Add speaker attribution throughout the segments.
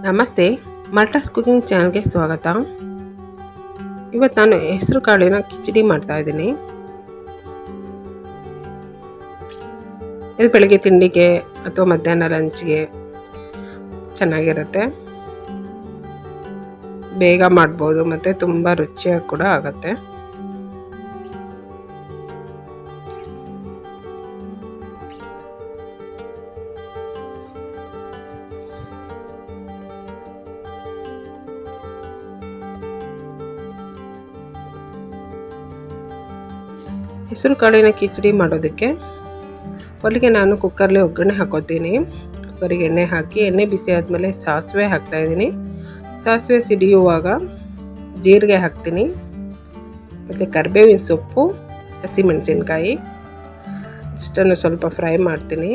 Speaker 1: ನಮಸ್ತೆ, ಮಲ್ಟಾಸ್ ಕುಕಿಂಗ್ ಚಾನಲ್ಗೆ ಸ್ವಾಗತ. ಇವತ್ತು ನಾನು ಹೆಸರು ಕಾಳಿನ ಕಿಚಡಿ ಮಾಡ್ತಾ ಇದ್ದೀನಿ. ಇದು ಬೆಳಗ್ಗೆ ತಿಂಡಿಗೆ ಅಥವಾ ಮಧ್ಯಾಹ್ನ ಲಂಚ್ಗೆ ಚೆನ್ನಾಗಿರುತ್ತೆ. ಬೇಗ ಮಾಡ್ಬೋದು ಮತ್ತು ತುಂಬ ರುಚಿಯಾಗಿ ಕೂಡ ಆಗುತ್ತೆ. ಹೆಸರು ಕಾಳಿನ ಕಿಚಡಿ ಮಾಡೋದಕ್ಕೆ ಮೊದಲಿಗೆ ನಾನು ಕುಕ್ಕರ್ಲಿ ಒಗ್ಗರಣೆ ಹಾಕೋತೀನಿ. ಕುಕ್ಕರಿಗೆ ಎಣ್ಣೆ ಹಾಕಿ ಎಣ್ಣೆ ಬಿಸಿ ಆದಮೇಲೆ ಸಾಸಿವೆ ಹಾಕ್ತಾಯಿದ್ದೀನಿ. ಸಾಸಿವೆ ಸಿಡಿಯುವಾಗ ಜೀರಿಗೆ ಹಾಕ್ತೀನಿ ಮತ್ತು ಕರಿಬೇವಿನ ಸೊಪ್ಪು, ಹಸಿಮೆಣಸಿನ್ಕಾಯಿ ಇಷ್ಟನ್ನು ಸ್ವಲ್ಪ ಫ್ರೈ ಮಾಡ್ತೀನಿ.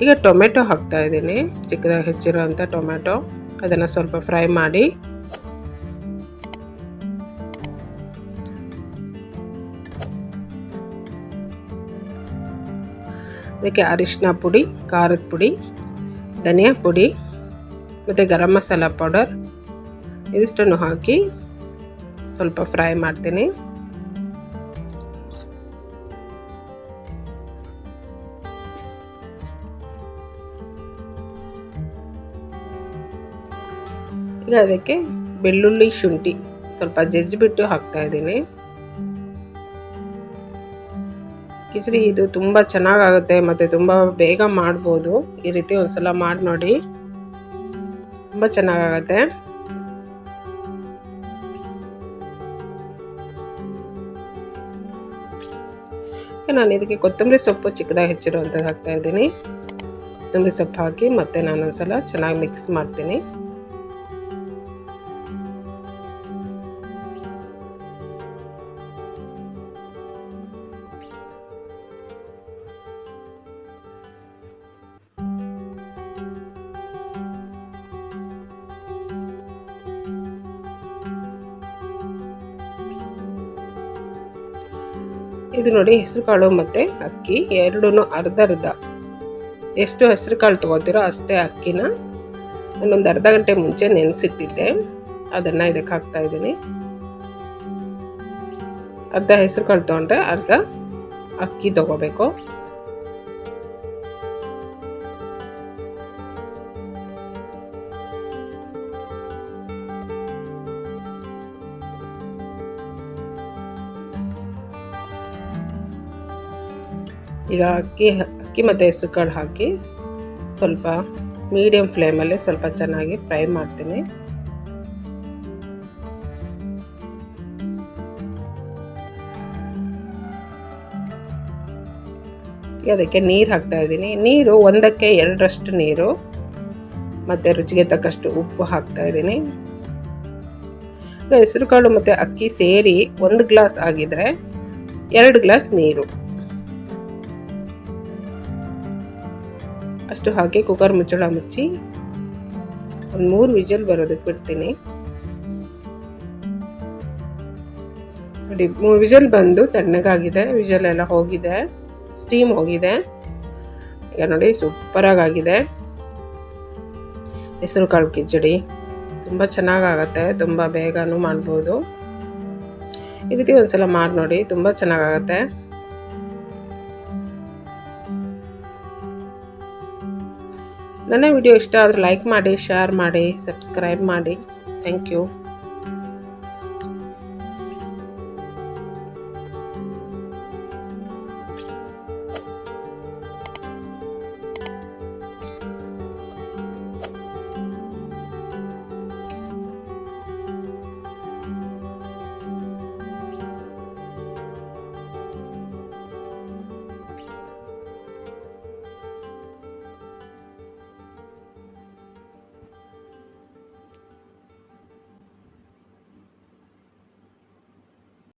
Speaker 1: ಈಗ ಟೊಮೆಟೊ ಹಾಕ್ತಾಯಿದ್ದೀನಿ, ಚಿಕ್ಕದಾಗಿ ಹೆಚ್ಚಿರೋಂಥ ಟೊಮೆಟೊ. ಅದನ್ನು ಸ್ವಲ್ಪ ಫ್ರೈ ಮಾಡಿ ಅದಕ್ಕೆ ಅರಿಶಿನ ಪುಡಿ, ಖಾರದ ಪುಡಿ, ಧನಿಯಾ ಪುಡಿ ಮತ್ತು ಗರಂ ಮಸಾಲ ಪೌಡರ್ ಇದಿಷ್ಟನ್ನು ಹಾಕಿ ಸ್ವಲ್ಪ ಫ್ರೈ ಮಾಡ್ತೀನಿ. ಈಗ ಅದಕ್ಕೆ ಬೆಳ್ಳುಳ್ಳಿ, ಶುಂಠಿ ಸ್ವಲ್ಪ ಜಜ್ಜಿಬಿಟ್ಟು ಹಾಕ್ತಾಯಿದ್ದೀನಿ. ಕಿಚಡಿ ಇದು ತುಂಬ ಚೆನ್ನಾಗಾಗುತ್ತೆ ಮತ್ತು ತುಂಬ ಬೇಗ ಮಾಡ್ಬೋದು. ಈ ರೀತಿ ಒಂದ್ಸಲ ಮಾಡಿ ನೋಡಿ, ತುಂಬ ಚೆನ್ನಾಗಾಗತ್ತೆ. ನಾನು ಇದಕ್ಕೆ ಕೊತ್ತಂಬರಿ ಸೊಪ್ಪು ಚಿಕ್ಕದಾಗಿ ಹೆಚ್ಚಿರುವಂಥದ್ದು ಹಾಕ್ತಾಯಿದ್ದೀನಿ. ಕೊತ್ತಂಬರಿ ಸೊಪ್ಪು ಹಾಕಿ ಮತ್ತೆ ನಾನು ಒಂದ್ಸಲ ಚೆನ್ನಾಗಿ ಮಿಕ್ಸ್ ಮಾಡ್ತೀನಿ. ಇದು ನೋಡಿ, ಹೆಸರು ಕಾಳು ಮತ್ತು ಅಕ್ಕಿ ಎರಡೂ ಅರ್ಧ ಅರ್ಧ. ಎಷ್ಟು ಹೆಸರು ಕಾಳು ತೊಗೋತೀರೋ ಅಷ್ಟೇ ಅಕ್ಕಿನ ನಾನೊಂದು ಅರ್ಧ ಗಂಟೆ ಮುಂಚೆ ನೆನೆಸಿಟ್ಟಿದ್ದೆ. ಅದನ್ನು ಇದಕ್ಕೆ ಹಾಕ್ತಾಯಿದ್ದೀನಿ. ಅರ್ಧ ಹೆಸರು ಕಾಳು ತೊಗೊಂಡ್ರೆ ಅರ್ಧ ಅಕ್ಕಿ ತೊಗೋಬೇಕು. ಈಗ ಅಕ್ಕಿ ಮತ್ತು ಹೆಸರು ಕಾಳು ಹಾಕಿ ಸ್ವಲ್ಪ ಮೀಡಿಯಮ್ ಫ್ಲೇಮಲ್ಲಿ ಸ್ವಲ್ಪ ಚೆನ್ನಾಗಿ ಫ್ರೈ ಮಾಡ್ತೀನಿ. ಅದಕ್ಕೆ ನೀರು ಹಾಕ್ತಾಯಿದ್ದೀನಿ. ನೀರು 1ಕ್ಕೆ 2ರಷ್ಟು ನೀರು ಮತ್ತು ರುಚಿಗೆ ತಕ್ಕಷ್ಟು ಉಪ್ಪು ಹಾಕ್ತಾಯಿದ್ದೀನಿ. ಈಗ ಹೆಸರು ಕಾಳು ಮತ್ತು ಅಕ್ಕಿ ಸೇರಿ 1 ಗ್ಲಾಸ್ ಆಗಿದ್ರೆ 2 ಗ್ಲಾಸ್ ನೀರು ಅಷ್ಟು ಹಾಕಿ ಕುಕ್ಕರ್ ಮುಚ್ಚಳ ಮುಚ್ಚಿ ಒಂದು 3 ವಿಜಲ್ ಬರೋದಕ್ಕೆ ಬಿಡ್ತೀನಿ. ನೋಡಿ, 3 ವಿಜಲ್ ಬಂದು ತಣ್ಣಗಾಗಿದೆ. ವಿಜಲ್ ಎಲ್ಲ ಹೋಗಿದೆ, ಸ್ಟೀಮ್ ಹೋಗಿದೆ. ಈಗ ನೋಡಿ, ಸೂಪರಾಗಿದೆ ಹೆಸರು ಕಾಳು ಕಿಚಡಿ. ತುಂಬ ಚೆನ್ನಾಗಾಗತ್ತೆ, ತುಂಬ ಬೇಗನೂ ಮಾಡ್ಬೋದು. ಈ ರೀತಿ ಒಂದ್ಸಲ ಮಾಡಿ ನೋಡಿ, ತುಂಬ ಚೆನ್ನಾಗಾಗತ್ತೆ. ನನ್ನ ವಿಡಿಯೋ ಇಷ್ಟ ಆದರೆ ಲೈಕ್ ಮಾಡಿ, ಶೇರ್ ಮಾಡಿ, ಸಬ್ಸ್ಕ್ರೈಬ್ ಮಾಡಿ. Thank you.